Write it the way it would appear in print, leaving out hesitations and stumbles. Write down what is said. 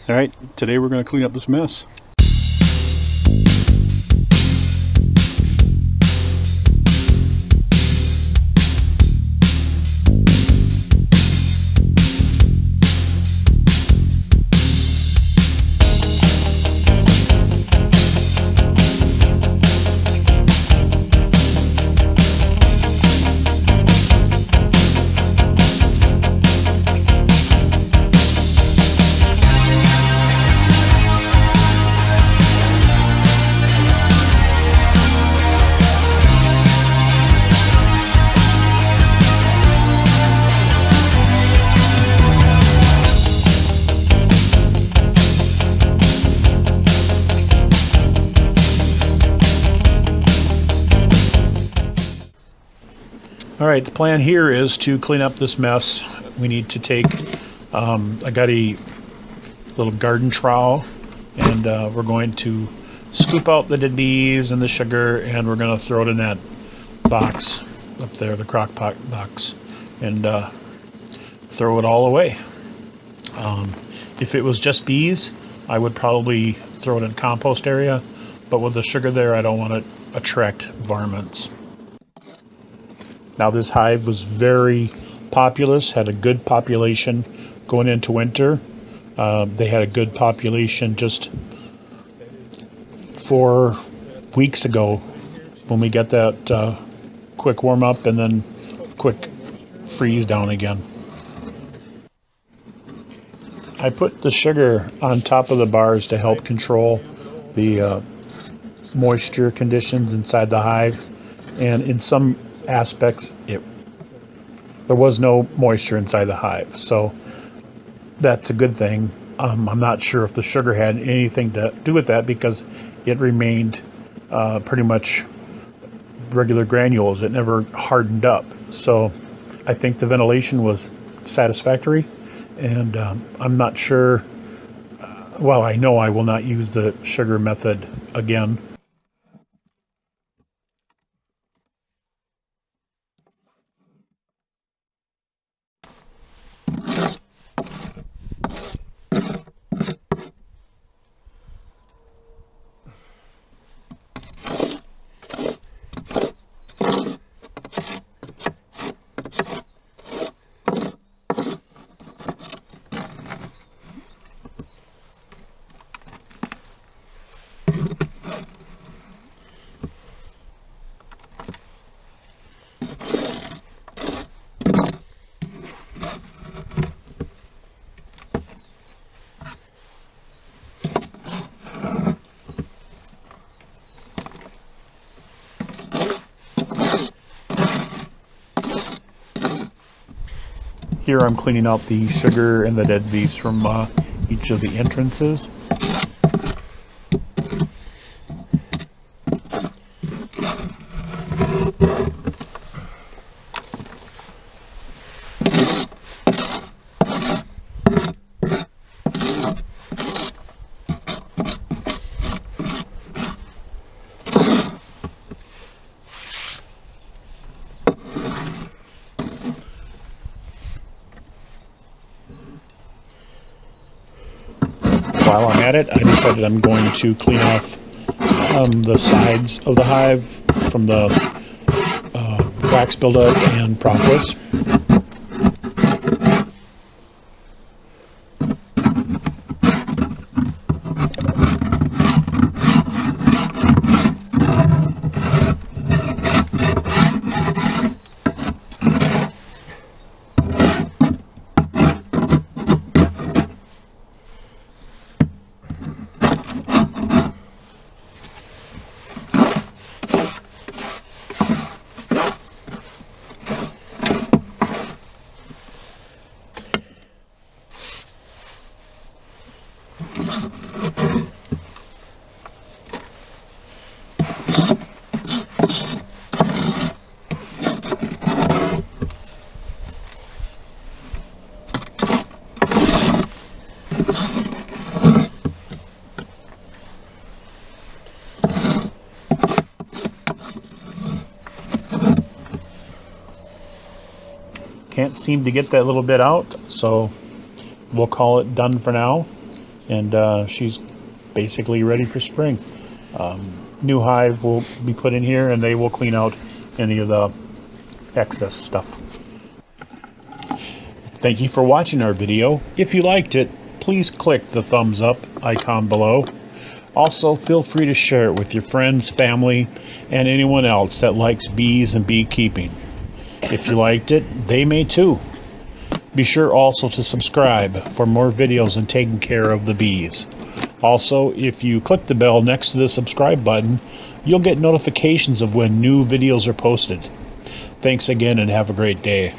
All right, today we're going to clean up this mess. All right, the plan here is to clean up this mess. We need to take, I got a little garden trowel, and we're going to scoop out the dead bees and the sugar, and we're going to throw it in that box up there, the crock pot box, and throw it all away. If it was just bees, I would probably throw it in compost area, but with the sugar there, I don't want to attract varmints. Now this hive was very populous, had a good population going into winter. They had a good population just 4 weeks ago when we got that quick warm up and then quick freeze down again. I put the sugar on top of the bars to help control the moisture conditions inside the hive, and in some aspects there was no moisture inside the hive, so that's a good thing. I'm not sure if the sugar had anything to do with that, because it remained pretty much regular granules. It never hardened up, so I think the ventilation was satisfactory, and I'm not sure, well, I know I will not use the sugar method again. Here I'm cleaning out the sugar and the dead bees from each of the entrances. While I'm at it, I decided I'm going to clean off the sides of the hive from the wax buildup and propolis. Can't seem to get that little bit out, so we'll call it done for now. and she's basically ready for spring. New hive will be put in here, and they will clean out any of the excess stuff. Thank you for watching our video. If you liked it, please click the thumbs up icon below. Also, feel free to share it with your friends, family, and anyone else that likes bees and beekeeping. If you liked it, they may too. Be sure also to subscribe for more videos on taking care of the bees. Also, if you click the bell next to the subscribe button, you'll get notifications of when new videos are posted. Thanks again and have a great day.